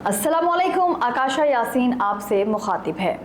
अस्सलामुअलैकुम। आकाशा यासीन आपसे मुखातिब है।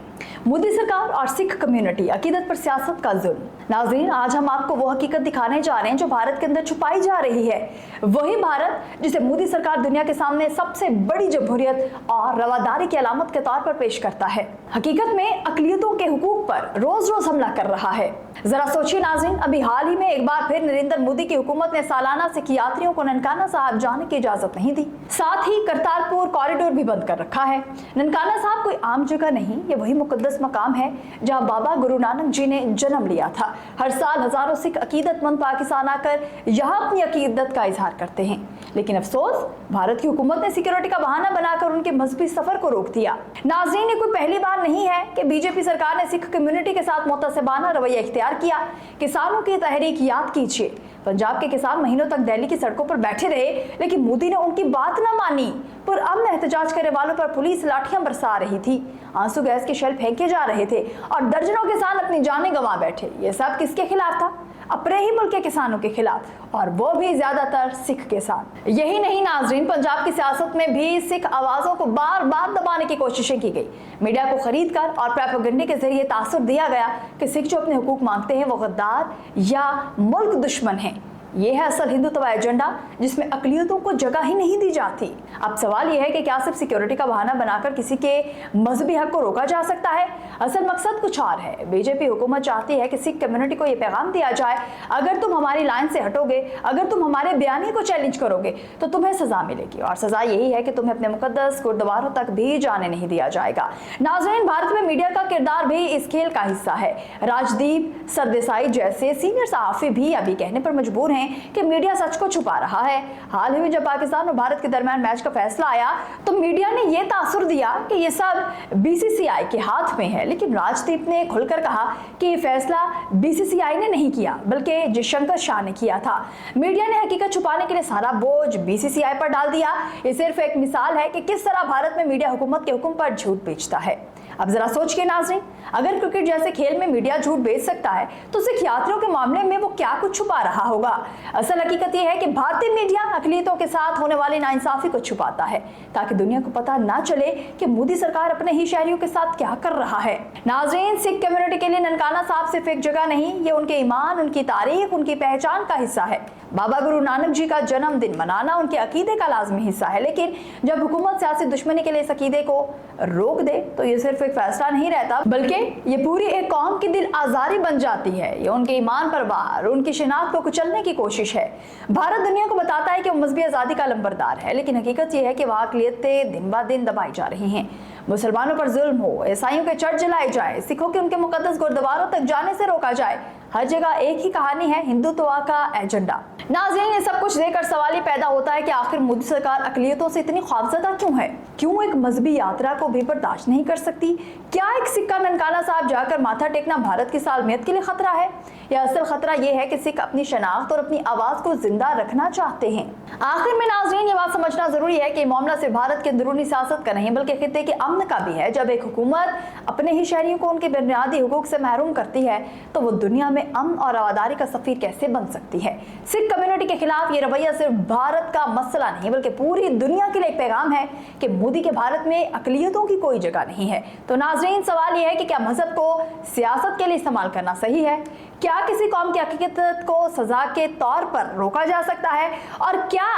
मोदी सरकार और सिख कम्युनिटी, अकीदत पर सियासत का जुल्म। नाज़रीन, आज हम आपको वो हकीकत दिखाने जा रहे हैं जो भारत के अंदर छुपाई जा रही है। वही भारत जिसे मोदी सरकार दुनिया के सामने सबसे बड़ी जमहूरियत और रवादारी की अलामत के तौर पर पेश करता है, हकीकत में अकलियतों के हुकूक पर रोज रोज हमला कर रहा है। जरा सोचिए नाज़रीन, अभी हाल ही में एक बार फिर नरेंद्र मोदी की हुकूमत ने सालाना सिख यात्रियों को ननकाना साहब जाने की इजाजत नहीं दी, साथ ही करतारपुर कॉरिडोर भी बंद कर रखा है। ननकाना साहब कोई आम जगह नहीं, ये वही मुकद्दस मकाम है जहां बाबा गुरु नानक जी ने जन्म लिया था। हर साल हजारों सिख अकीदतमंद पाकिस्तान आकर यहाँ अपनी अकीदत का इजहार करते हैं, लेकिन अफसोस भारत की हुकूमत ने सिक्योरिटी का बहाना बनाकर उनके मजहबी सफर को रोक दिया। नाज़रीन, ये कोई पहली बार नहीं है कि बीजेपी सरकार ने सिख कम्युनिटी के साथ मुतसिबाना रवैया इख्तियार किया। किसानों की तहरीक याद कीजिए, पंजाब के किसान महीनों तक दिल्ली की सड़कों पर बैठे रहे, लेकिन मोदी ने उनकी बात न मानी। पुरअमन एहतजाज करने वालों पर पुलिस लाठियां बरसा रही थी, आंसू गैस के शेल फेंके जा रहे थे और दर्जनों किसान अपनी जानें गंवा बैठे। ये सब किसके खिलाफ था? अपने ही मुल्क के किसानों के खिलाफ, और वो भी ज्यादातर सिख के साथ। यही नहीं नाजरीन, पंजाब की सियासत में भी सिख आवाजों को बार बार दबाने की कोशिशें की गई। मीडिया को खरीद कर और प्रोपेगेंडा के जरिए तासुर दिया गया कि सिख जो अपने हुकूक मांगते हैं वो गद्दार या मुल्क दुश्मन हैं। ये है असल हिंदुत्व एजेंडा जिसमें अकलियतों को जगह ही नहीं दी जाती। अब सवाल यह है कि क्या सिर्फ सिक्योरिटी का बहाना बनाकर किसी के मजहबी हक को रोका जा सकता है? असल मकसद कुछ और है। बीजेपी हुकूमत चाहती है कि सिख कम्युनिटी को यह पैगाम दिया जाए, अगर तुम हमारी लाइन से हटोगे, अगर तुम हमारे बयानी को चैलेंज करोगे तो तुम्हें सजा मिलेगी, और सजा यही है कि तुम्हें अपने मुकद्दस गुरुद्वारों तक भी जाने नहीं दिया जाएगा। नाज़रीन, भारत में मीडिया का किरदार भी इस खेल का हिस्सा है। राजदीप सरदेसाई जैसे सीनियर सहाफी भी अभी कहने पर मजबूर हैं कि मीडिया सच को छुपा रहा है। हाल ही में जब पाकिस्तान और भारत के दरमियान मैच का फैसला आया तो मीडिया ने यह तासुर दिया कि यह सब बीसीसीआई के हाथ में है, लेकिन राजदीप ने खुलकर कहा कि यह फैसला बीसीसीआई ने नहीं किया बल्कि जयशंकर शाह ने किया था। मीडिया ने हकीकत छुपाने के लिए सारा बोझ बीसीसीआई पर डाल दिया। यह सिर्फ एक मिसाल है कि किस तरह भारत में मीडिया हुकूमत के हुक्म पर झूठ बेचता है। अब जरा सोचिए नाज़रीन, अगर क्रिकेट जैसे खेल में मीडिया झूठ बेच सकता है तो सिख यात्रियों के मामले में वो क्या कुछ छुपा रहा होगा? असल हकीकत यह है कि भारतीय मीडिया अकलियतों के साथ होने वाली नाइंसाफी को छुपाता है ताकि दुनिया को पता ना चले कि मोदी सरकार अपने ही शहरियों के साथ क्या कर रहा है। नाज़रीन, सिख कम्युनिटी के लिए ननकाना साहब सिर्फ एक जगह नहीं, ये उनके ईमान, उनकी तारीख, उनकी पहचान का हिस्सा है। बाबा गुरु नानक जी का जन्मदिन मनाना उनके अकीदे का लाजमी हिस्सा है, लेकिन जब हुकूमत सियासी दुश्मनी के लिए इस अकीदे को रोक दे तो ये सिर्फ एक फैसला नहीं रहता, बल्कि ये पूरी एक कौम की दिल आजारी बन जाती है। ये उनके ईमान पर वार, उनकी शिनाख्त को कुचलने की कोशिश है। भारत दुनिया को बताता है कि वो मजहबी आज़ादी का लंबरदार है, लेकिन हकीकत ये है कि वहाँ अक़लियतें दिन ब दिन दबाई जा रही हैं। मुसलमानों पर जुल्म हो, ईसाइयों के चर्च जलाए जाए, सिखों के उनके मुकद्दस गुरुद्वारों तक जाने से रोका जाए, हर जगह एक ही कहानी है, हिंदुत्व का एजेंडा। नाज़रीन, ये सब कुछ देखकर सवाल ही पैदा होता है कि आखिर मोदी सरकार अकलियतों से इतनी खौफजदा क्यों है? क्यों एक मजहबी यात्रा को भी बर्दाश्त नहीं कर सकती? क्या एक सिख का ननकाना साहब जाकर माथा टेकना भारत की सालमियत के लिए खतरा है, या असल खतरा यह है कि सिख अपनी शनाख्त और अपनी आवाज को जिंदा रखना चाहते हैं? आखिर में नाज़रीन, ये बात समझना जरूरी है कि मामला सिर्फ भारत के अंदरूनी सियासत का नहीं बल्कि खित्ते के अमन का भी है। जब एक हुकूमत अपने ही शहरियों को उनके बुनियादी हुकूक से महरूम करती है तो वो दुनिया में अमन और रवादारी का सफीर कैसे बन सकती है? सिख कम्युनिटी के खिलाफ ये रवैया सिर्फ भारत का मसला नहीं बल्कि पूरी दुनिया के लिए एक पैगाम है कि मोदी के भारत में अकलियतों की कोई जगह नहीं है। तो नाज़रीन, सवाल यह है कि क्या मजहब को सियासत के लिए इस्तेमाल करना सही है? क्या किसी कौम की हकीकत को सजा के तौर पर रोका जा सकता है? और क्या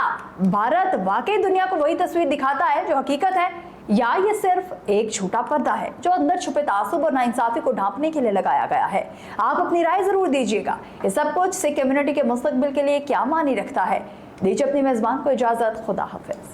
भारत वाकई दुनिया को वही तस्वीर दिखाता है जो हकीकत है, या ये सिर्फ एक झूठा पर्दा है जो अंदर छुपे तासुब और नाइंसाफी को ढांपने के लिए लगाया गया है? आप अपनी राय जरूर दीजिएगा। ये सब कुछ सिख कम्युनिटी के मुस्तकबिल के लिए क्या मानी रखता है? दीजिए अपनी मेजबान को इजाजत। खुदा हाफिज।